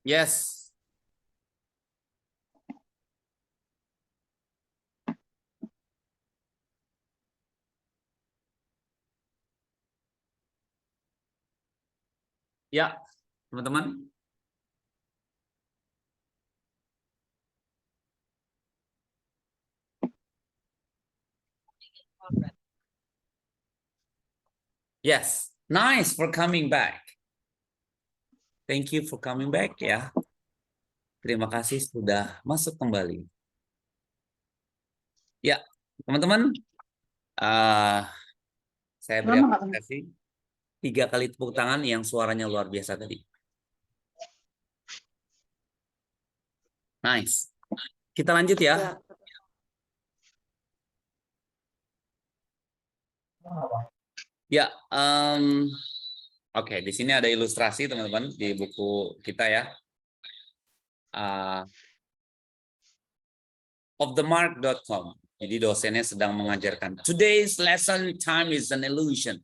Yes. Ya, teman-teman. Yes, nice for coming back. Thank you for coming back ya. Terima kasih sudah masuk kembali. Ya, teman-teman, saya beri apresiasi 3 kali tepuk tangan yang suaranya luar biasa tadi. Nice. Kita lanjut ya. Ya, oke, di sini ada ilustrasi teman-teman di buku kita ya. Offthemark.com. Jadi dosennya sedang mengajarkan. Today's lesson time is an illusion.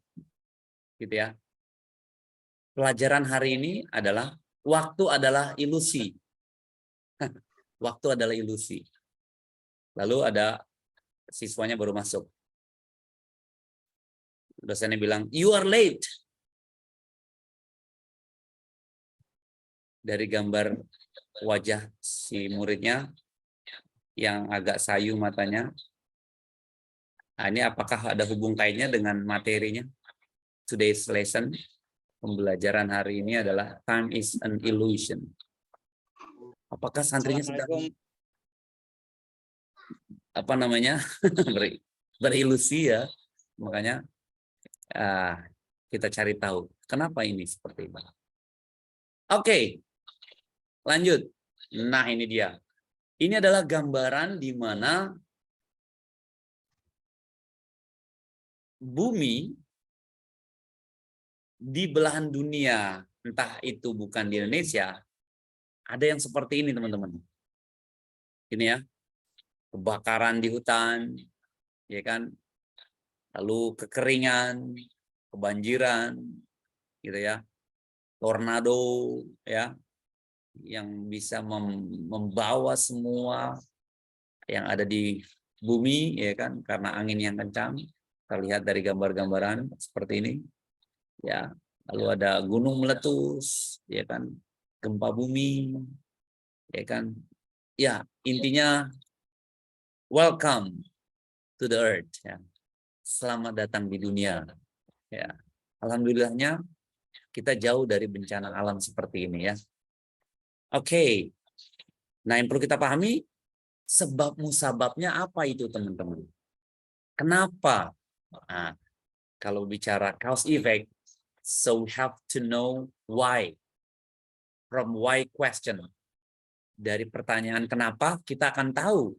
Gitu ya. Pelajaran hari ini adalah waktu adalah ilusi. Waktu adalah ilusi. Lalu ada siswanya baru masuk. Dosennya bilang, "You are late." Dari gambar wajah si muridnya yang agak sayu matanya. Nah, ini apakah ada hubung kaitnya dengan materinya? Today's lesson, pembelajaran hari ini adalah time is an illusion. Apakah santrinya sedang berilusi ya? Makanya kita cari tahu kenapa ini seperti itu. Oke, lanjut. Nah, ini dia. Ini adalah gambaran di mana bumi di belahan dunia, entah itu bukan di Indonesia, ada yang seperti ini, teman-teman. Ini ya, kebakaran di hutan, ya kan? Lalu kekeringan, kebanjiran, gitu ya. Tornado, ya, yang bisa membawa semua yang ada di bumi, ya kan, karena angin yang kencang. Kita lihat dari gambar-gambaran seperti ini, ya. Lalu ada gunung meletus, ya kan, gempa bumi, ya kan. Ya, intinya welcome to the earth, ya. Selamat datang di dunia, ya. Alhamdulillahnya kita jauh dari bencana alam seperti ini ya. Oke. Nah, yang perlu kita pahami sebab musababnya apa itu, teman-teman? Kenapa? Nah, kalau bicara cause effect, so we have to know why. From why question. Dari pertanyaan kenapa, kita akan tahu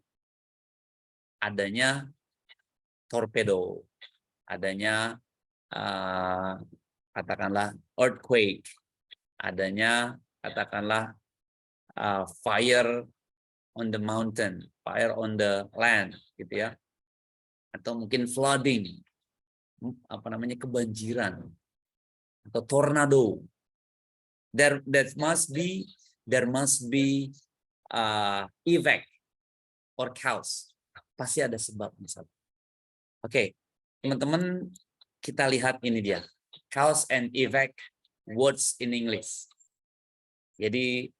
adanya torpedo, adanya katakanlah earthquake, adanya katakanlah fire on the mountain, fire on the land, gitu ya, atau mungkin flooding, kebanjiran, atau tornado. There must be effect or cause. Pasti ada sebab misalnya. Oke, teman-teman, kita lihat ini dia, cause and effect words in English. Jadi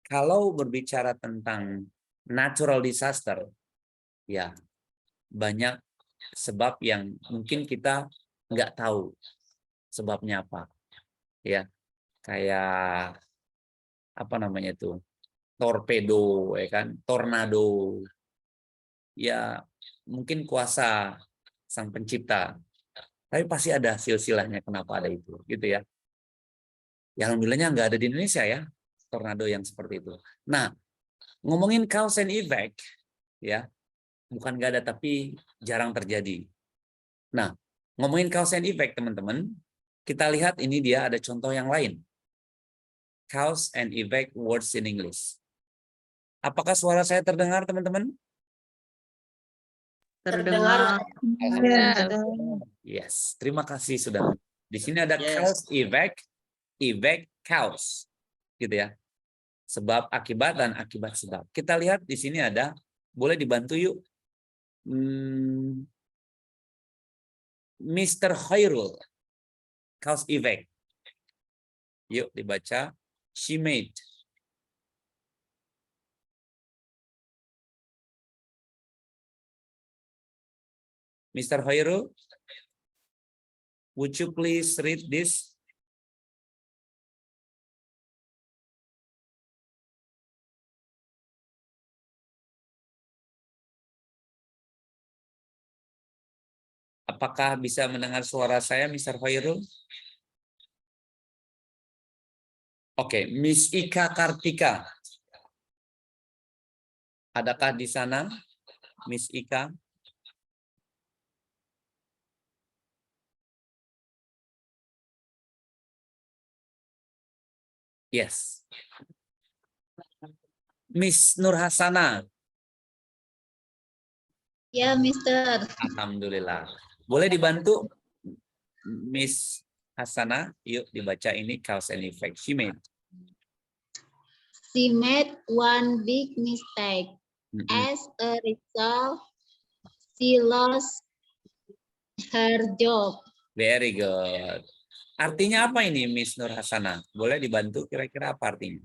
kalau berbicara tentang natural disaster, ya banyak sebab yang mungkin kita nggak tahu sebabnya apa, ya, kayak torpedo, ya kan, tornado, ya mungkin kuasa sang pencipta, tapi pasti ada silsilahnya kenapa ada itu, gitu ya. Ya alhamdulillahnya nggak ada di Indonesia ya tornado yang seperti itu. Nah, ngomongin cause and effect, ya, bukan nggak ada tapi jarang terjadi. Nah, ngomongin cause and effect, teman-teman, kita lihat ini dia ada contoh yang lain. Cause and effect words in English. Apakah suara saya terdengar, teman-teman? Terdengar. Yes, terima kasih sudah. Di sini ada cause, effect, cause, gitu ya. Sebab akibat dan akibat sebab. Kita lihat di sini ada, boleh dibantu yuk. Mr. Khairul, cause effect. Yuk dibaca. She made. Mr. Khairul, would you please read this? Apakah bisa mendengar suara saya, Mr. Khairul? Oke, Miss Ika Kartika. Adakah di sana, Miss Ika? Yes. Miss Nur Hasana. Ya, Mister. Alhamdulillah. Boleh dibantu, Miss Hasana? Yuk dibaca ini cause and effect. She made. She made one big mistake. As a result, she lost her job. Very good. Artinya apa ini, Miss Nur Hasana? Boleh dibantu kira-kira apa artinya?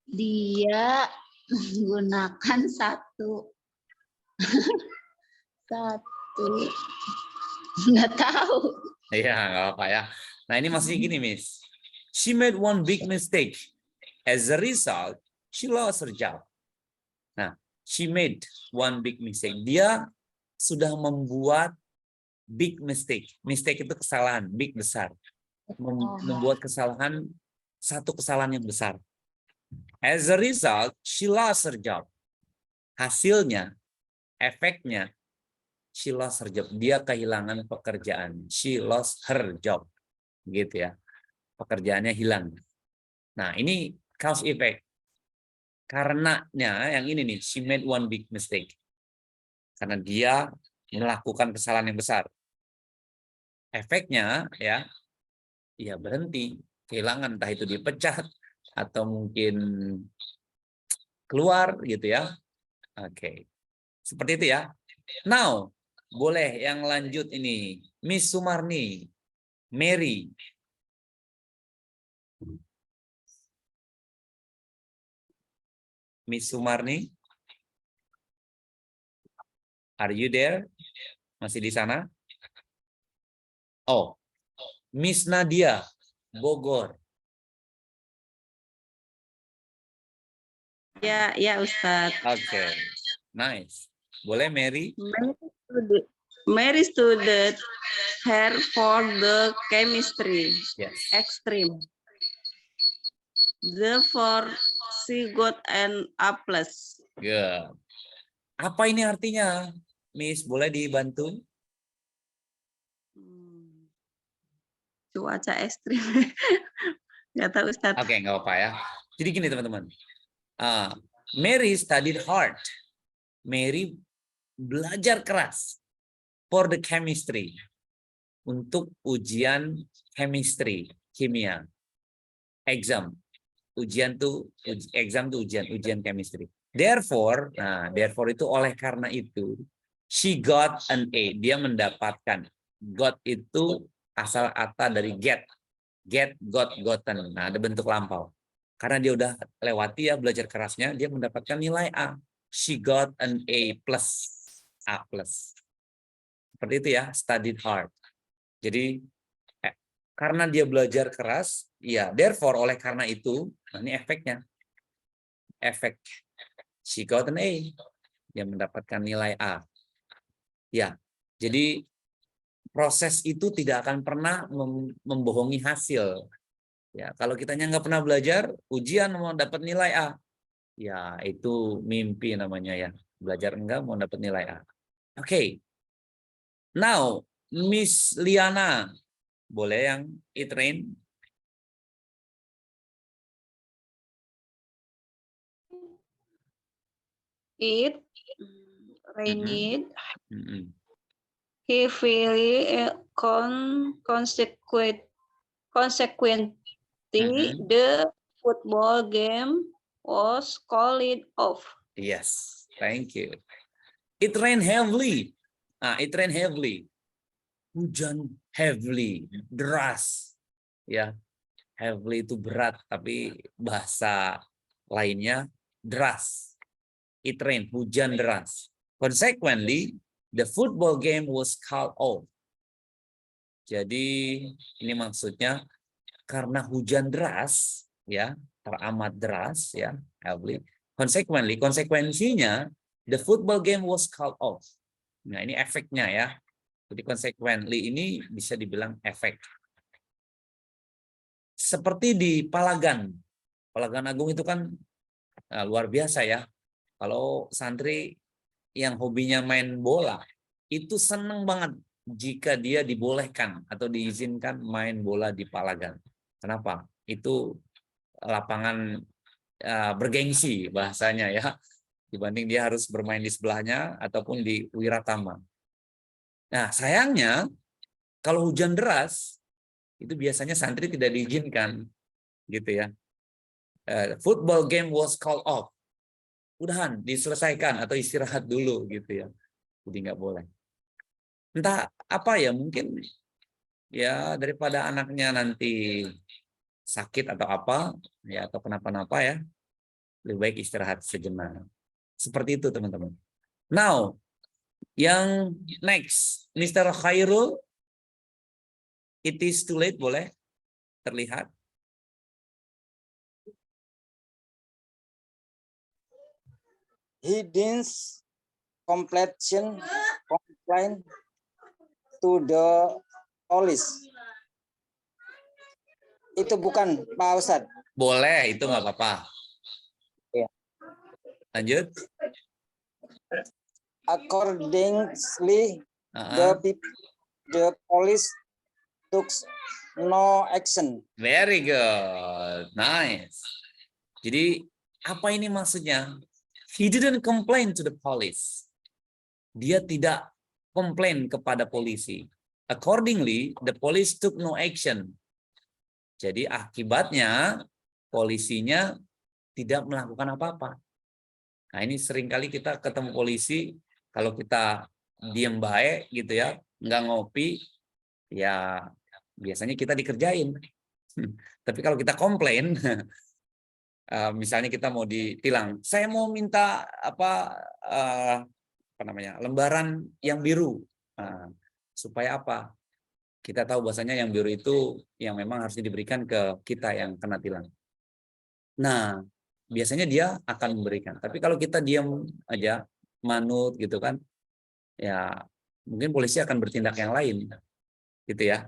Dia menggunakan satu nggak tahu. Iya, nggak apa ya. Nah, ini masih gini, Miss. She made one big mistake. As a result, she lost her job. Nah, she made one big mistake. Dia sudah membuat big mistake. Mistake itu kesalahan, big besar. Membuat kesalahan, satu kesalahan yang besar. As a result, she lost her job. Hasilnya, efeknya, she lost her job. Dia kehilangan pekerjaan. She lost her job. Gitu ya. Pekerjaannya hilang. Nah, ini cause effect. Karenanya yang ini nih, she made one big mistake. Karena dia melakukan kesalahan yang besar. Efeknya ya berhenti, kehilangan, entah itu dipecat atau mungkin keluar gitu ya. Oke. Seperti itu ya. Now, boleh yang lanjut ini. Miss Sumarni, Mary. Miss Sumarni, are you there? Masih di sana? Oh, Miss Nadia, Bogor. Ya, ya Ustadz. Oke, nice. Boleh Mary? Mary studied her for the chemistry Yes. extreme. Therefore, she got an A+. Good. Apa ini artinya? Miss, boleh dibantu? Cuaca ekstrim. Nggak tahu Ustadz. Oke, nggak apa-apa ya. Jadi gini teman-teman. Mary studied hard. Mary belajar keras for the chemistry. Untuk ujian chemistry, kimia. Exam. Exam tuh ujian chemistry. Therefore, therefore itu oleh karena itu, she got an A. Dia mendapatkan. Got itu asal kata dari get. Get, got, gotten. Nah, ada bentuk lampau. Karena dia udah lewati ya belajar kerasnya, dia mendapatkan nilai A. She got an A+. A+. Seperti itu ya, studied hard. Jadi, karena dia belajar keras, ya, therefore, oleh karena itu, nah ini efeknya. Efek. She got an A. Dia mendapatkan nilai A. Ya, jadi proses itu tidak akan pernah membohongi hasil. Ya, kalau kitanya nggak pernah belajar, ujian mau dapat nilai A, ya itu mimpi namanya ya. Belajar enggak mau dapat nilai A. Oke. Now, Miss Liana, boleh yang it rain? It rained Mm-hmm. heavily consequently The football game was called off. Yes, thank you. It rained heavily. It rained heavily. Hujan heavily, deras. Ya, heavily itu berat, tapi bahasa lainnya deras. It rained, hujan deras. Consequently, the football game was called off. Jadi ini maksudnya karena hujan deras, ya, teramat deras, ya, heavily. Consequently, konsekuensinya, the football game was called off. Nah, ini efeknya ya. Jadi consequently ini bisa dibilang efek. Seperti di Palagan. Palagan Agung itu kan luar biasa ya. Kalau santri yang hobinya main bola, itu seneng banget jika dia dibolehkan atau diizinkan main bola di Palagan. Kenapa? Itu lapangan bergengsi bahasanya ya. Dibanding dia harus bermain di sebelahnya ataupun di Wiratama. Nah, sayangnya kalau hujan deras itu biasanya santri tidak diizinkan gitu ya. Football game was called off. Udahan diselesaikan atau istirahat dulu gitu ya. Jadi nggak boleh. Entah apa ya, mungkin ya daripada anaknya nanti sakit atau apa ya atau kenapa-napa ya, lebih baik istirahat sejenak. Seperti itu teman-teman. Now, yang next, Mr. Khairul, it is too late, boleh terlihat? He didn't complain to the police. Itu bukan Pak Ustadz. Boleh, itu nggak apa-apa. Ya. Lanjut. Accordingly, the police took no action. Very good, nice. Jadi apa ini maksudnya? He didn't complain to the police. Dia tidak komplain kepada polisi. Accordingly, the police took no action. Jadi akibatnya polisinya tidak melakukan apa-apa. Nah ini seringkali kita ketemu polisi, kalau kita diem baik gitu ya, nggak ngopi, ya biasanya kita dikerjain. Tapi kalau kita komplain, misalnya kita mau ditilang, saya mau minta apa namanya, lembaran yang biru, supaya apa? Kita tahu bahasanya yang biru itu yang memang harusnya diberikan ke kita yang kena tilang. Nah, biasanya dia akan memberikan. Tapi kalau kita diam aja, manut gitu kan, ya mungkin polisi akan bertindak yang lain, gitu ya.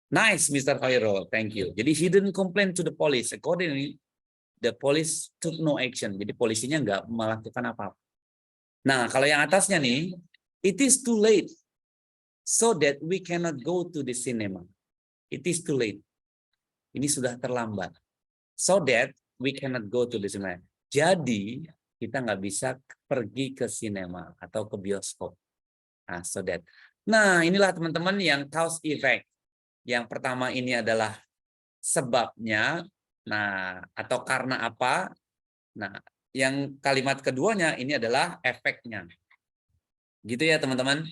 Nice, Mr. Khairul, thank you. Jadi he didn't complain to the police. Accordingly, the police took no action. Jadi polisinya nggak melakukan apa-apa. Nah, kalau yang atasnya nih, it is too late, so that we cannot go to the cinema. It is too late. Ini sudah terlambat. So that we cannot go to the cinema. Jadi kita nggak bisa pergi ke sinema atau ke bioskop. Nah, so that. Nah, inilah teman-teman yang cause effect. Yang pertama ini adalah sebabnya. Nah, atau karena apa? Nah, yang kalimat keduanya ini adalah efeknya. Gitu ya, teman-teman.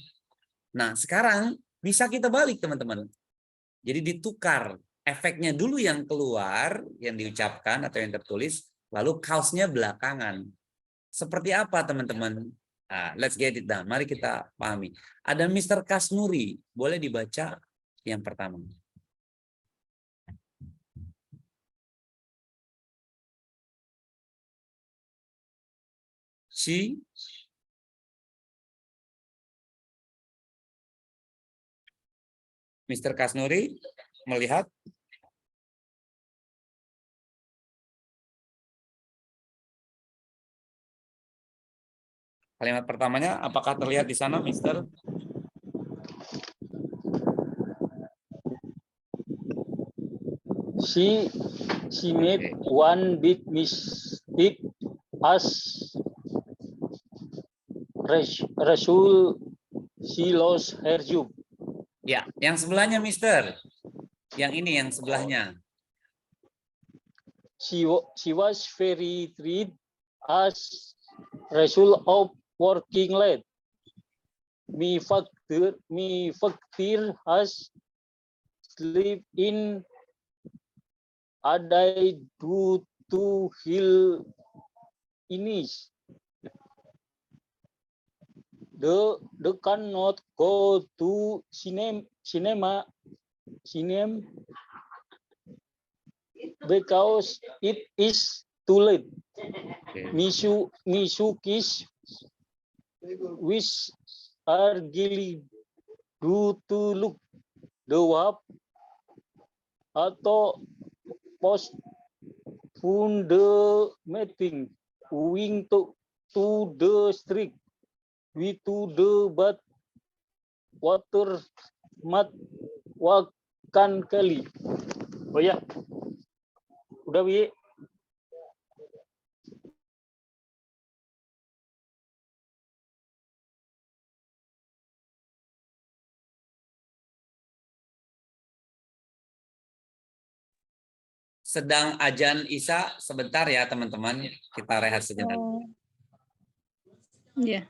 Nah, sekarang bisa kita balik, teman-teman. Jadi ditukar. Efeknya dulu yang keluar, yang diucapkan atau yang tertulis, lalu cause-nya belakangan. Seperti apa, teman-teman? Let's get it done. Mari kita pahami. Ada Mr. Kasnuri. Boleh dibaca yang pertama. She Mr. Kasnuri melihat kalimat pertamanya, apakah terlihat di sana, Mr.? She made one big mistake as Rasul. She lost her job. Ya, yang sebelahnya, Mister. Yang ini yang sebelahnya. she was very tired as result of working late. Me father has sleep in a day due to heal illness. They cannot go to cinema because it is too late. Oke. Misuki's wish are gilly due to look the wap atau postpone the meeting owing to the strict we to the but water mat wakan kali. Oh ya, udah Wi. Sedang ajan Isya, sebentar ya teman-teman, kita rehat sejenak. Iya.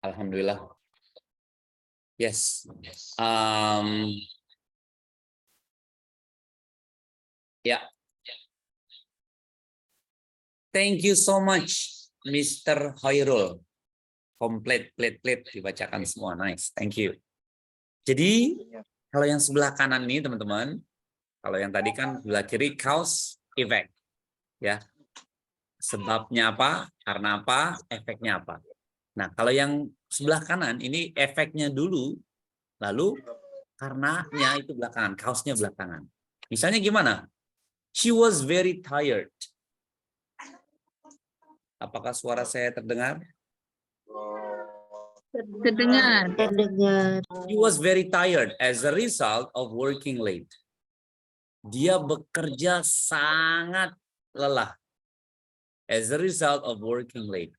Alhamdulillah. Yes. Ya. Thank you so much, Mr. Hoirul. Komplit, plit dibacakan semua. Nice. Thank you. Jadi, kalau yang sebelah kanan ini, teman-teman, kalau yang tadi kan sebelah kiri, cause effect. Ya. Sebabnya apa? Karena apa? Efeknya apa? Nah, kalau yang sebelah kanan ini efeknya dulu, lalu karenanya itu belakangan, cause-nya belakangan. Misalnya gimana? She was very tired. Apakah suara saya terdengar? Terdengar. She was very tired as a result of working late. Dia bekerja sangat lelah as a result of working late.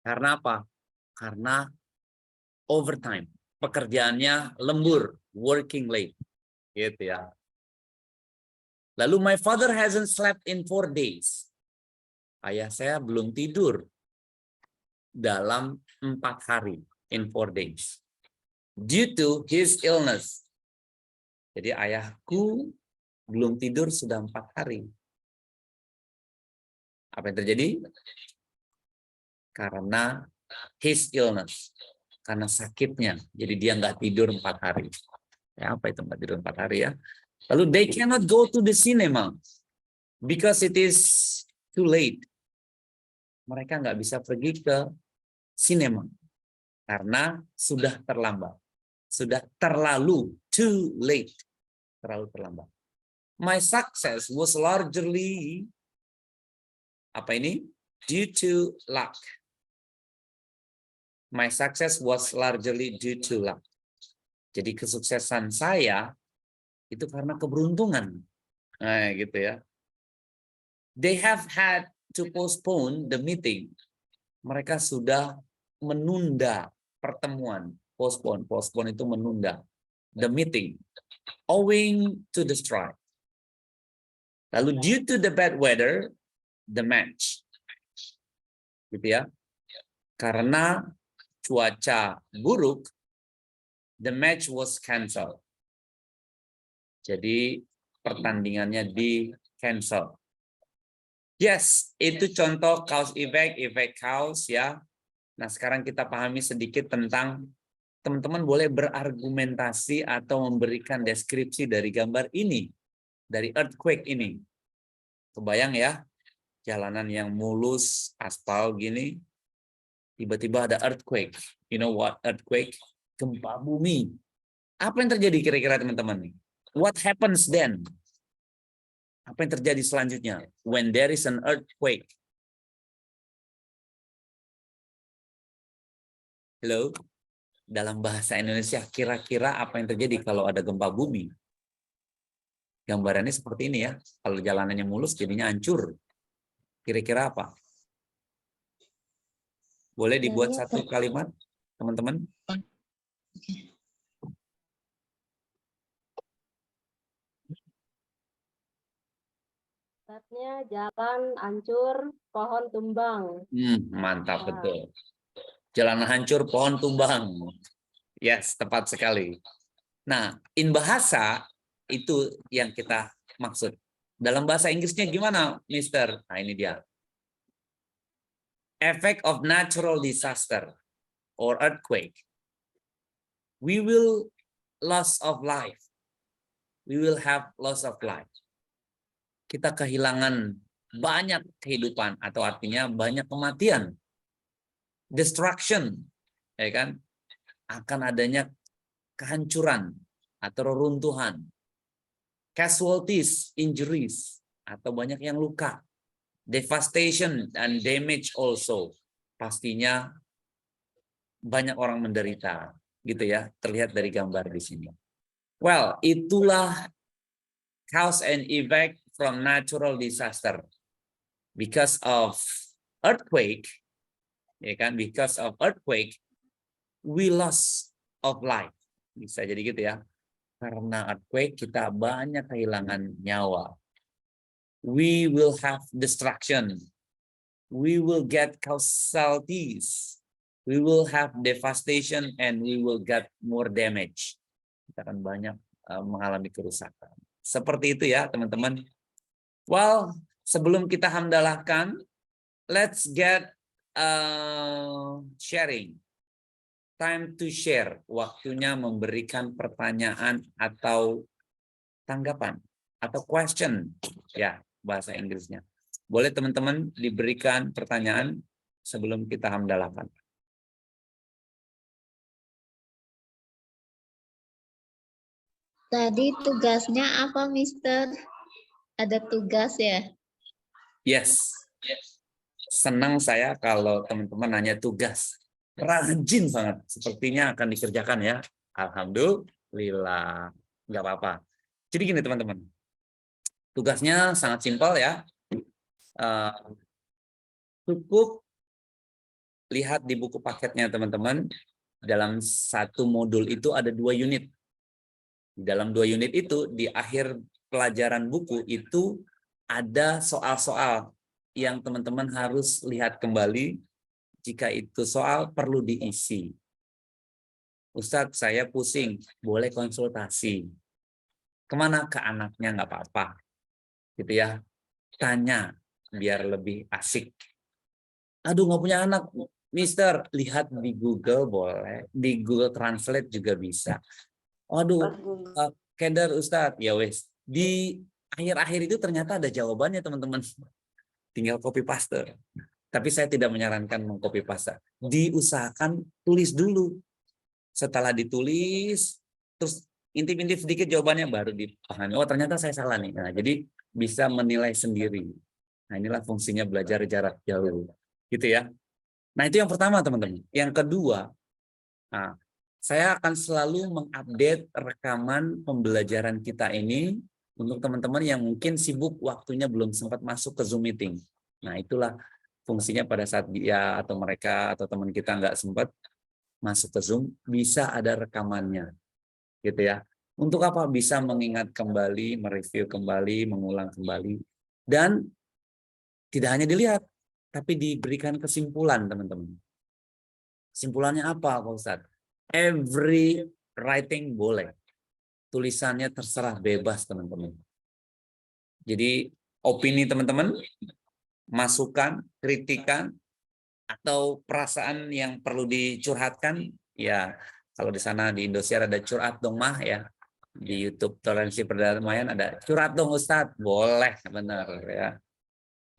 Karena apa? Karena overtime. Pekerjaannya lembur, working late. Gitu ya. Lalu my father hasn't slept in 4 days. Ayah saya belum tidur dalam 4 hari, in 4 days. Due to his illness. Jadi ayahku belum tidur sudah 4 hari. Apa yang terjadi? Karena his illness. Karena sakitnya. Jadi dia nggak tidur 4 hari. Ya, apa itu nggak tidur 4 hari ya? Lalu they cannot go to the cinema. Because it is too late. Mereka nggak bisa pergi ke sinema. Karena sudah terlambat. Sudah terlalu, too late. Terlalu terlambat. My success was largely, apa ini? Due to luck. My success was largely due to luck. Jadi kesuksesan saya itu karena keberuntungan. Nah, gitu ya. They have had to postpone the meeting. Mereka sudah menunda pertemuan. Postpone itu menunda. The meeting. Owing to the strike. Lalu due to the bad weather, the match. gitu ya. Karena cuaca buruk, the match was cancelled. Jadi pertandingannya di cancel. Yes, itu contoh cause effect, effect cause ya. Nah, sekarang kita pahami sedikit tentang teman-teman boleh berargumentasi atau memberikan deskripsi dari gambar ini, dari earthquake ini. Kebayang ya, jalanan yang mulus, aspal gini, tiba-tiba ada earthquake. You know what earthquake? Gempa bumi. Apa yang terjadi kira-kira teman-teman? What happens then? Apa yang terjadi selanjutnya? When there is an earthquake. Hello? Dalam bahasa Indonesia, kira-kira apa yang terjadi kalau ada gempa bumi? Gambarannya seperti ini ya. Kalau jalanannya mulus, jadinya hancur. Kira-kira apa? Boleh dibuat satu kalimat, teman-teman? Saatnya jalan hancur, pohon tumbang. Mantap, betul. Jalan hancur, pohon tumbang. Yes, tepat sekali. Nah, in bahasa, itu yang kita maksud. Dalam bahasa Inggrisnya gimana, Mister? Nah, ini dia. Effect of natural disaster or earthquake. We will loss of life. We will have loss of life. Kita kehilangan banyak kehidupan atau artinya banyak kematian. Destruction, ya kan? Akan adanya kehancuran atau reruntuhan. Casualties, injuries, atau banyak yang luka. Devastation and damage also. Pastinya banyak orang menderita, gitu ya. Terlihat dari gambar di sini. Well, itulah cause and effect from natural disaster. Because of earthquake, ya kan? Because of earthquake, we loss of life. Bisa jadi gitu ya. Karena earthquake kita banyak kehilangan nyawa. We will have destruction. We will get casualties. We will have devastation and we will get more damage. Kita akan banyak mengalami kerusakan. Seperti itu ya, teman-teman. Well, sebelum kita hamdalahkan, let's get sharing. Time to share. Waktunya memberikan pertanyaan atau tanggapan atau question. Ya, bahasa Inggrisnya. Boleh teman-teman diberikan pertanyaan sebelum kita hamdalahkan. Tadi tugasnya apa, Mister? Ada tugas ya? Yes. Senang saya kalau teman-teman nanya tugas. Rajin banget. Sepertinya akan dikerjakan ya. Alhamdulillah. Nggak apa-apa. Jadi gini teman-teman. Tugasnya sangat simpel ya. Cukup lihat di buku paketnya teman-teman. Dalam satu modul itu ada 2 unit. Di dalam 2 unit itu, di akhir pelajaran buku itu ada soal-soal yang teman-teman harus lihat kembali. Jika itu soal perlu diisi. Ustadz, saya pusing, boleh konsultasi. Kemana? Ke anaknya, nggak apa-apa. Gitu ya. Tanya, biar lebih asik. Aduh, nggak punya anak. Mister, lihat di Google boleh. Di Google Translate juga bisa. Waduh, keder Ustadz. Ya wes. Di akhir-akhir itu ternyata ada jawabannya teman-teman. Tinggal copy paste. Tapi saya tidak menyarankan mengcopy paste. Diusahakan tulis dulu. Setelah ditulis, terus intip-intip sedikit jawabannya baru dipahami. Oh ternyata saya salah nih. Nah, jadi bisa menilai sendiri. Nah inilah fungsinya belajar jarak jauh. Gitu ya. Nah itu yang pertama teman-teman. Yang kedua, nah, saya akan selalu mengupdate rekaman pembelajaran kita ini untuk teman-teman yang mungkin sibuk waktunya belum sempat masuk ke Zoom meeting. Nah itulah fungsinya pada saat dia atau mereka atau teman kita nggak sempat masuk ke Zoom, bisa ada rekamannya. Gitu ya. Untuk apa? Bisa mengingat kembali, mereview kembali, mengulang kembali. Dan tidak hanya dilihat, tapi diberikan kesimpulan, teman-teman. Kesimpulannya apa, Pak Ustadz? Every writing boleh. Tulisannya terserah, bebas, teman-teman. Jadi opini teman-teman, masukan, kritikan, atau perasaan yang perlu dicurhatkan, ya kalau di sana di Indosiar ada curhat dong mah ya, di YouTube Toleransi Perdamaian ada curhat dong Ustadz, boleh, benar ya.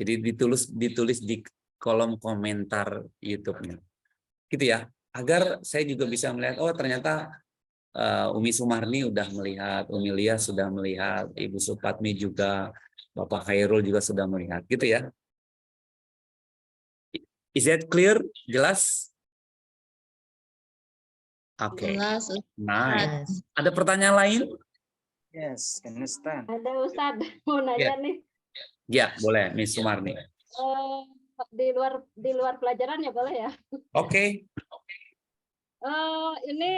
Jadi ditulis di kolom komentar YouTube-nya, gitu ya, agar saya juga bisa melihat, oh ternyata Umi Sumarni udah melihat, Umi Lia sudah melihat, Ibu Supatmi juga, Bapak Khairul juga sudah melihat, gitu ya. Is that clear? Jelas? Oke. Jelas. Nice. Ada pertanyaan lain? Yes, can understand. Ada Ustadz mau nanya nih. Ya, boleh, Miss Sumarni. Di luar pelajaran ya boleh ya? Oke. Ini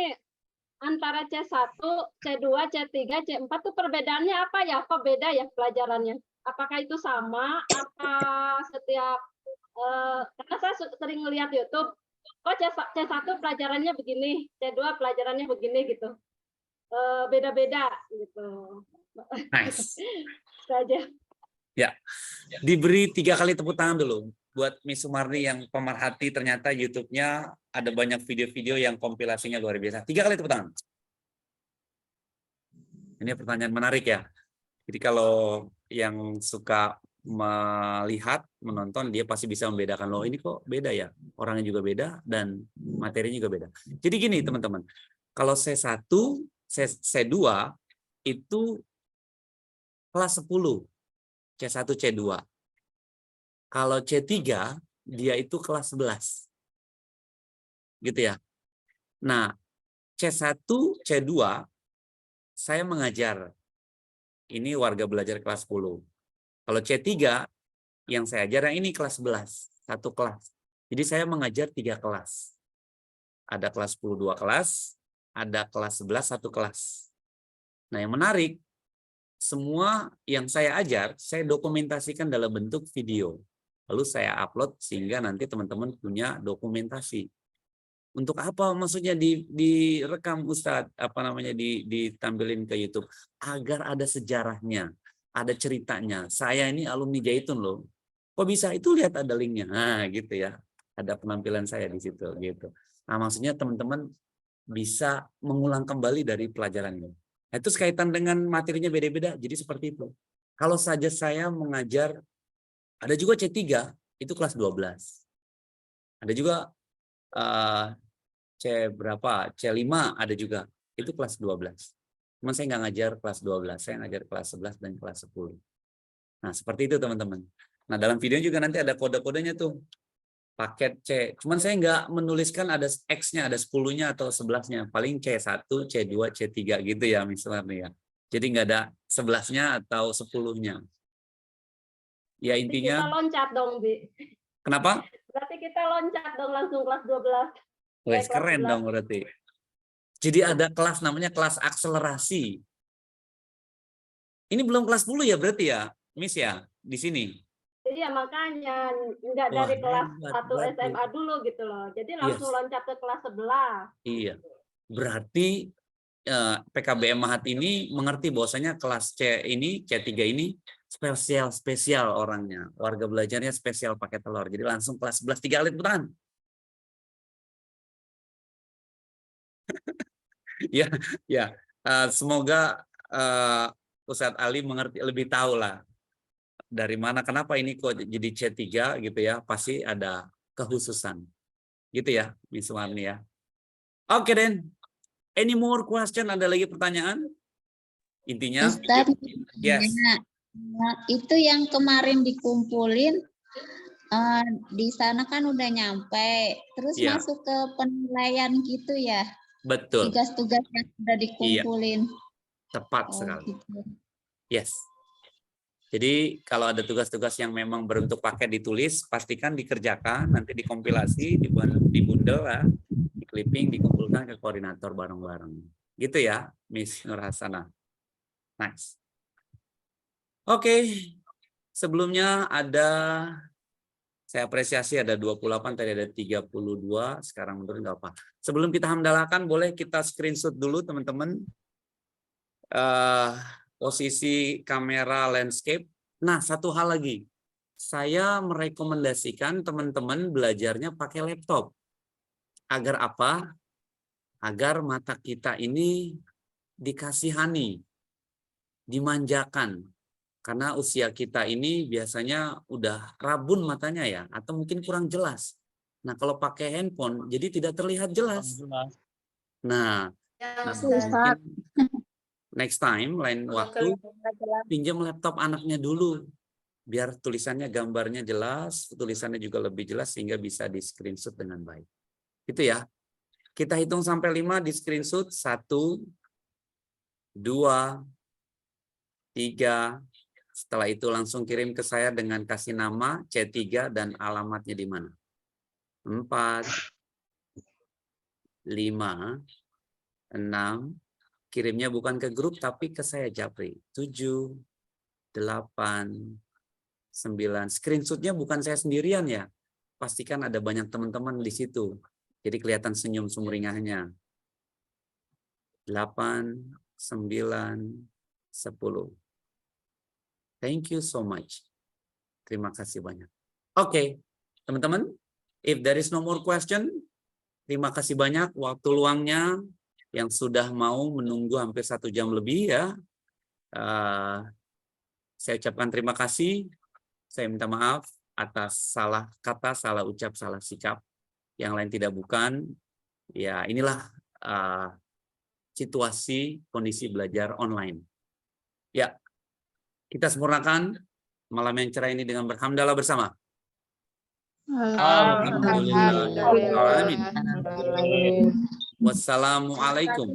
antara C1, C2, C3, C4 tuh perbedaannya apa ya? Kok beda ya pelajarannya? Apakah itu sama? Apa setiap karena saya sering lihat YouTube, kok C1 pelajarannya begini, C2 pelajarannya begini gitu. Beda-beda gitu. Nice. Saja. Ya, diberi 3 kali tepuk tangan dulu buat Miss Sumarni yang pemerhati, ternyata YouTube-nya ada banyak video-video yang kompilasinya luar biasa. 3 kali tepuk tangan. Ini pertanyaan menarik ya. Jadi kalau yang suka melihat, menonton, dia pasti bisa membedakan, loh ini kok beda ya, orangnya juga beda dan materinya juga beda. Jadi gini teman-teman, kalau C1, C2 itu kelas 10, C1, C2. Kalau C3 dia itu kelas 11. Gitu ya. Nah, C1, C2 saya mengajar. Ini warga belajar kelas 10. Kalau C3 yang saya ajar yang ini kelas 11, satu kelas. Jadi saya mengajar 3 kelas. Ada kelas 10 2 kelas, ada kelas 11 1 kelas. Nah, yang menarik, semua yang saya ajar saya dokumentasikan dalam bentuk video. Lalu saya upload sehingga nanti teman-teman punya dokumentasi. Untuk apa maksudnya direkam Ustadz, ditampilin ke YouTube agar ada sejarahnya, ada ceritanya. Saya ini alumni Jaitun loh. Kok bisa? Itu lihat ada linknya. Nah, gitu ya. Ada penampilan saya di situ gitu. Nah, maksudnya teman-teman bisa mengulang kembali dari pelajarannya. Nah, itu kaitan dengan materinya beda-beda. Jadi seperti itu. Kalau saja saya mengajar, ada juga C3 itu kelas 12. Ada juga C berapa? C5 ada juga. Itu kelas 12. Cuman saya nggak ngajar kelas 12, saya ngajar kelas 11 dan kelas 10. Nah, seperti itu teman-teman. Nah, dalam video juga nanti ada kode-kodenya tuh. Paket C. Cuman saya nggak menuliskan ada X-nya, ada 10-nya atau 11-nya. Paling C1, C2, C3 gitu ya misalnya ya. Jadi nggak ada 11-nya atau 10-nya. Ya intinya. Kita loncat dong, Bi. Kenapa? Berarti kita loncat dong langsung kelas 12. Wes keren dong berarti. Jadi ada kelas namanya kelas akselerasi. Ini belum kelas 10 ya berarti ya, Miss ya, di sini. Iya, makanya nggak Wah, dari kelas hebat, 1 SMA dulu gitu loh. Jadi langsung loncat ke kelas 11. Iya. Berarti PKBM Mahat ini mengerti bahwasanya kelas C ini, C3 ini spesial orangnya. Warga belajarnya spesial pakai telur. Jadi langsung kelas 11 3 kali tepuk tangan. Ya, ya. Semoga Ustadz Ali mengerti, lebih tahu lah dari mana, kenapa ini kok jadi C3 gitu ya. Pasti ada kekhususan. Gitu ya, Miss Warni ya. Oke, Den. Any more question? Ada lagi pertanyaan? Intinya, Ustaz, yes. Itu yang kemarin dikumpulin, di sana kan udah nyampe, terus masuk ke penilaian gitu ya? Betul. Tugas-tugas yang sudah dikumpulin. Tepat sekali. Gitu. Yes. Jadi kalau ada tugas-tugas yang memang berbentuk paket ditulis, pastikan dikerjakan, nanti dikompilasi, dibundel lah, di clipping, dikumpulkan ke koordinator bareng-bareng. Gitu ya, Miss Nur Hasanah. Nice. Oke. Sebelumnya Saya apresiasi ada 28, tadi ada 32, sekarang menurun nggak apa. Sebelum kita hamdalakan, boleh kita screenshot dulu teman-teman. Posisi kamera landscape. Nah, satu hal lagi. Saya merekomendasikan teman-teman belajarnya pakai laptop. Agar apa? Agar mata kita ini dikasihani, dimanjakan. Karena usia kita ini biasanya udah rabun matanya ya, atau mungkin kurang jelas. Nah, kalau pakai handphone, jadi tidak terlihat jelas. Nah, mungkin next time, lain waktu, pinjam laptop anaknya dulu. Biar tulisannya, gambarnya jelas, tulisannya juga lebih jelas, sehingga bisa di screenshot dengan baik. Itu ya. Kita hitung sampai 5 di screenshot. 1, 2, 3. Setelah itu langsung kirim ke saya dengan kasih nama, C3, dan alamatnya di mana. 4, 5, 6. Kirimnya bukan ke grup, tapi ke saya, Japri. 7, 8, 9. Screenshotnya bukan saya sendirian ya. Pastikan ada banyak teman-teman di situ. Jadi kelihatan senyum sumringahnya. 8, 9, 10. Thank you so much. Terima kasih banyak. Oke, teman-teman. If there is no more question, terima kasih banyak waktu luangnya yang sudah mau menunggu hampir 1 jam lebih ya. Saya ucapkan terima kasih. Saya minta maaf atas salah kata, salah ucap, salah sikap. Yang lain tidak bukan. Ya, inilah situasi kondisi belajar online. Ya, kita sempurnakan malam yang cerah ini dengan berhamdalah bersama. Alhamdulillah. Wassalamualaikum.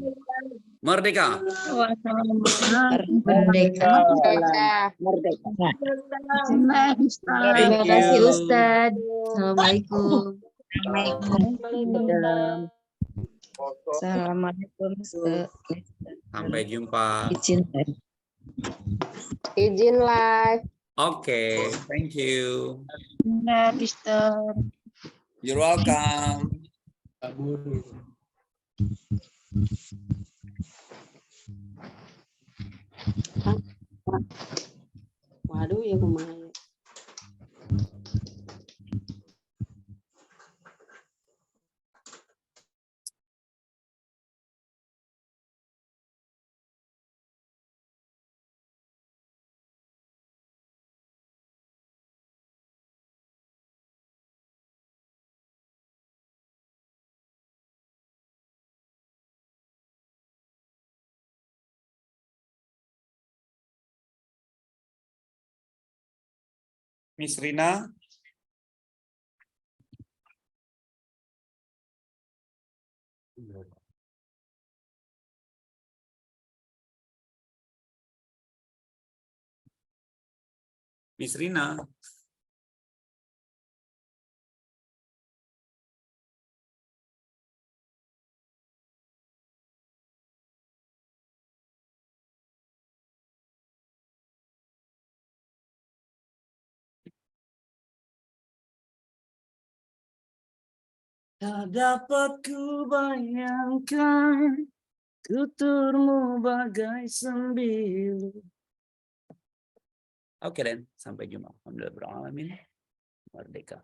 Merdeka. Merdeka. Terima kasih Ustadz. Assalamualaikum. Assalamualaikum. Sampai jumpa. Izin live. Oke, thank you. Nah, Mister. You're welcome. Waduh, ya kumaha. Miss Rina. Miss Rina. Tak dapat ku bayangkan tuturmu bagai sembilu. Oke, Dan. Sampai jumpa. Alhamdulillah. Merdeka.